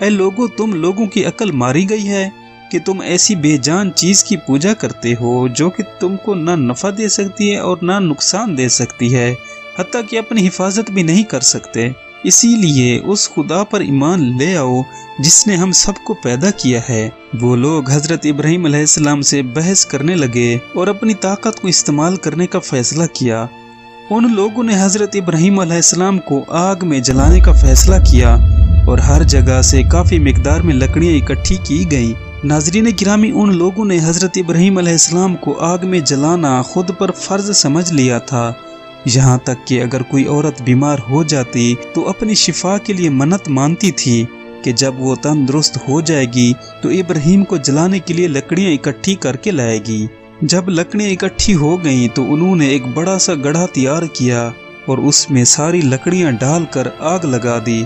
اے لوگو، تم لوگوں کی عقل ماری گئی ہے کہ تم ایسی بے جان چیز کی پوجا کرتے ہو جو کہ تم کو نہ نفع دے سکتی ہے اور نہ نقصان دے سکتی ہے، حتیٰ کہ اپنی حفاظت بھی نہیں کر سکتے۔ اسی لیے اس خدا پر ایمان لے آؤ جس نے ہم سب کو پیدا کیا ہے۔ وہ لوگ حضرت ابراہیم علیہ السلام سے بحث کرنے لگے اور اپنی طاقت کو استعمال کرنے کا فیصلہ کیا۔ ان لوگوں نے حضرت ابراہیم علیہ السلام کو آگ میں جلانے کا فیصلہ کیا اور ہر جگہ سے کافی مقدار میں لکڑیاں اکٹھی کی گئیں۔ ناظرین گرامی، ان لوگوں نے حضرت ابراہیم علیہ السلام کو آگ میں جلانا خود پر فرض سمجھ لیا تھا، یہاں تک کہ اگر کوئی عورت بیمار ہو جاتی تو اپنی شفا کے لیے منت مانتی تھی کہ جب وہ تندرست ہو جائے گی تو ابراہیم کو جلانے کے لیے لکڑیاں اکٹھی کر کے لائے گی۔ جب لکڑیاں اکٹھی ہو گئیں تو انہوں نے ایک بڑا سا گڑھا تیار کیا اور اس میں ساری لکڑیاں ڈال کر آگ لگا دی۔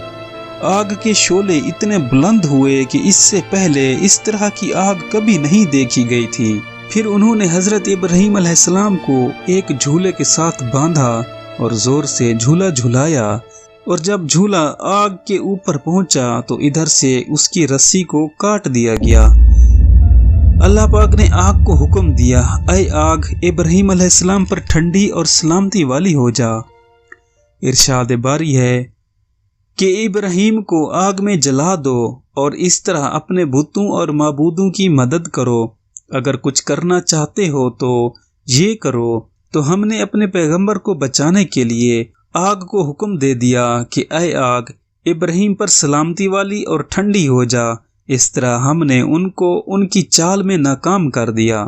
آگ کے شعلے اتنے بلند ہوئے کہ اس سے پہلے اس طرح کی آگ کبھی نہیں دیکھی گئی تھی۔ پھر انہوں نے حضرت ابراہیم علیہ السلام کو ایک جھولے کے ساتھ باندھا اور زور سے جھولا جھلایا، اور جب جھولا آگ کے اوپر پہنچا تو ادھر سے اس کی رسی کو کاٹ دیا گیا۔ اللہ پاک نے آگ کو حکم دیا، اے آگ، ابراہیم علیہ السلام پر ٹھنڈی اور سلامتی والی ہو جا۔ ارشاد باری ہے کہ ابراہیم کو آگ میں جلا دو اور اس طرح اپنے بتوں اور معبودوں کی مدد کرو۔ اگر کچھ کرنا چاہتے ہو تو یہ کرو۔ تو ہم نے اپنے پیغمبر کو بچانے کے لیے آگ کو حکم دے دیا کہ اے آگ، ابراہیم پر سلامتی والی اور ٹھنڈی ہو جا۔ اس طرح ہم نے ان کو ان کی چال میں ناکام کر دیا۔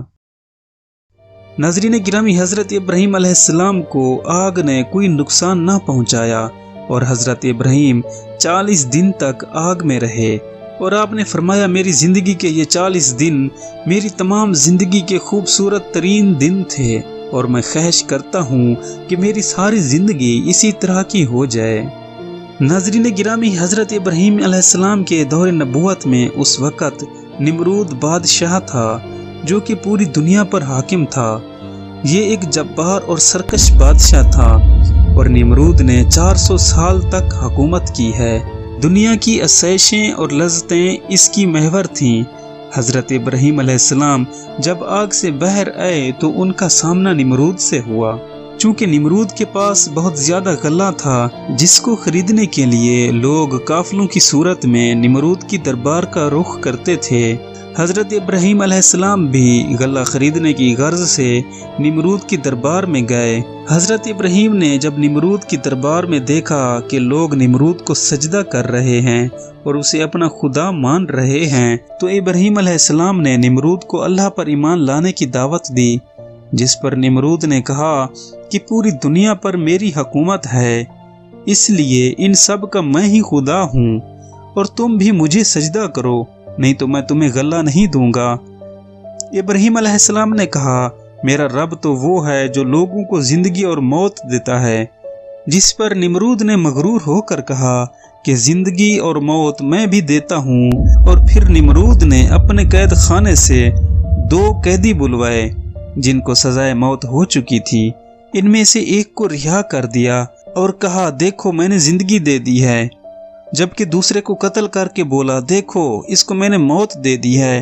ناظرین گرامی، حضرت ابراہیم علیہ السلام کو آگ نے کوئی نقصان نہ پہنچایا اور حضرت ابراہیم 40 دن تک آگ میں رہے، اور آپ نے فرمایا، میری زندگی کے یہ 40 دن میری تمام زندگی کے خوبصورت ترین دن تھے، اور میں خواہش کرتا ہوں کہ میری ساری زندگی اسی طرح کی ہو جائے۔ ناظرین گرامی، حضرت ابراہیم علیہ السلام کے دور نبوت میں اس وقت نمرود بادشاہ تھا جو کہ پوری دنیا پر حاکم تھا۔ یہ ایک جبار اور سرکش بادشاہ تھا اور نمرود نے 400 سال تک حکومت کی ہے۔ دنیا کی آسائشیں اور لذتیں اس کی محور تھیں۔ حضرت ابراہیم علیہ السلام جب آگ سے باہر آئے تو ان کا سامنا نمرود سے ہوا۔ چونکہ نمرود کے پاس بہت زیادہ غلہ تھا جس کو خریدنے کے لیے لوگ قافلوں کی صورت میں نمرود کی دربار کا رخ کرتے تھے، حضرت ابراہیم علیہ السلام بھی غلہ خریدنے کی غرض سے نمرود کی دربار میں گئے۔ حضرت ابراہیم نے جب نمرود کی دربار میں دیکھا کہ لوگ نمرود کو سجدہ کر رہے ہیں اور اسے اپنا خدا مان رہے ہیں، تو ابراہیم علیہ السلام نے نمرود کو اللہ پر ایمان لانے کی دعوت دی، جس پر نمرود نے کہا کہ پوری دنیا پر میری حکومت ہے، اس لیے ان سب کا میں ہی خدا ہوں، اور تم بھی مجھے سجدہ کرو، نہیں تو میں تمہیں غلہ نہیں دوں گا۔ ابراہیم علیہ السلام نے کہا، میرا رب تو وہ ہے جو لوگوں کو زندگی اور موت دیتا ہے۔ جس پر نمرود نے مغرور ہو کر کہا کہ زندگی اور موت میں بھی دیتا ہوں، اور پھر نمرود نے اپنے قید خانے سے 2 قیدی بلوائے جن کو سزائے موت ہو چکی تھی۔ ان میں سے ایک کو رہا کر دیا اور کہا، دیکھو میں نے زندگی دے دی ہے، جبکہ دوسرے کو قتل کر کے بولا، دیکھو اس کو میں نے موت دے دی ہے۔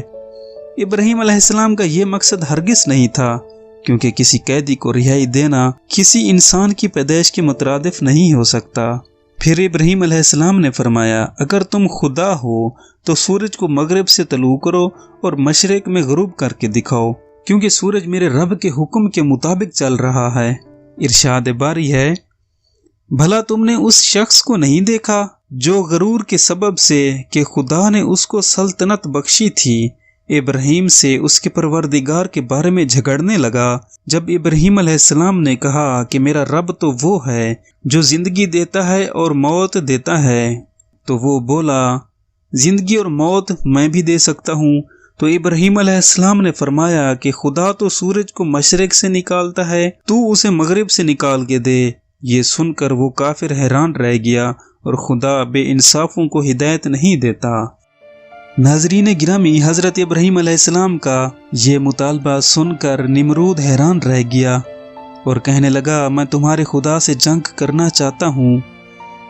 ابراہیم علیہ السلام کا یہ مقصد ہرگز نہیں تھا، کیونکہ کسی قیدی کو رہائی دینا کسی انسان کی پیدائش کے مترادف نہیں ہو سکتا۔ پھر ابراہیم علیہ السلام نے فرمایا، اگر تم خدا ہو تو سورج کو مغرب سے طلوع کرو اور مشرق میں غروب کر کے دکھاؤ، کیونکہ سورج میرے رب کے حکم کے مطابق چل رہا ہے۔ ارشاد باری ہے، بھلا تم نے اس شخص کو نہیں دیکھا جو غرور کے سبب سے کہ خدا نے اس کو سلطنت بخشی تھی، ابراہیم سے اس کے پروردگار کے بارے میں جھگڑنے لگا۔ جب ابراہیم علیہ السلام نے کہا کہ میرا رب تو وہ ہے جو زندگی دیتا ہے اور موت دیتا ہے، تو وہ بولا، زندگی اور موت میں بھی دے سکتا ہوں۔ تو ابراہیم علیہ السلام نے فرمایا کہ خدا تو سورج کو مشرق سے نکالتا ہے، تو اسے مغرب سے نکال کے دے۔ یہ سن کر وہ کافر حیران رہ گیا، اور خدا بے انصافوں کو ہدایت نہیں دیتا۔ ناظرین گرامی، حضرت ابراہیم علیہ السلام کا یہ مطالبہ سن کر نمرود حیران رہ گیا اور کہنے لگا، میں تمہارے خدا سے جنگ کرنا چاہتا ہوں،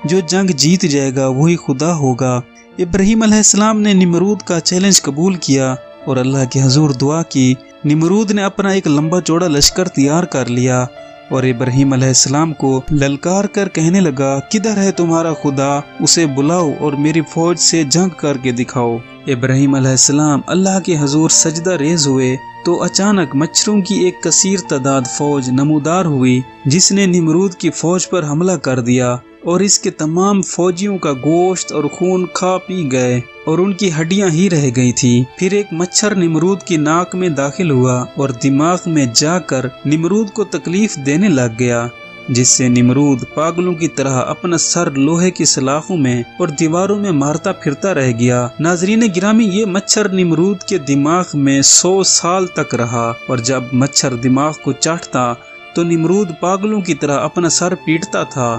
جو جنگ جیت جائے گا وہی خدا ہوگا۔ ابراہیم علیہ السلام نے نمرود کا چیلنج قبول کیا اور اللہ کے حضور دعا کی۔ نمرود نے اپنا ایک لمبا چوڑا لشکر تیار کر لیا اور ابراہیم علیہ السلام کو للکار کر کہنے لگا، کدھر ہے تمہارا خدا؟ اسے بلاؤ اور میری فوج سے جنگ کر کے دکھاؤ۔ ابراہیم علیہ السلام اللہ کے حضور سجدہ ریز ہوئے تو اچانک مچھروں کی ایک کثیر تعداد فوج نمودار ہوئی جس نے نمرود کی فوج پر حملہ کر دیا اور اس کے تمام فوجیوں کا گوشت اور خون کھا پی گئے اور ان کی ہڈیاں ہی رہ گئی تھی۔ پھر ایک مچھر نمرود کی ناک میں داخل ہوا اور دماغ میں جا کر نمرود کو تکلیف دینے لگ گیا، جس سے نمرود پاگلوں کی طرح اپنا سر لوہے کی سلاخوں میں اور دیواروں میں مارتا پھرتا رہ گیا۔ ناظرین گرامی، یہ مچھر نمرود کے دماغ میں 100 سال تک رہا اور جب مچھر دماغ کو چاٹتا تو نمرود پاگلوں کی طرح اپنا سر پیٹتا تھا۔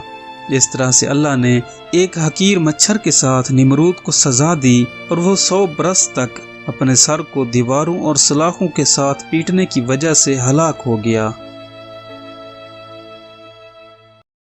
اس طرح سے اللہ نے ایک حقیر مچھر کے ساتھ نمرود کو سزا دی اور وہ 100 برس تک اپنے سر کو دیواروں اور سلاخوں کے ساتھ پیٹنے کی وجہ سے ہلاک ہو گیا۔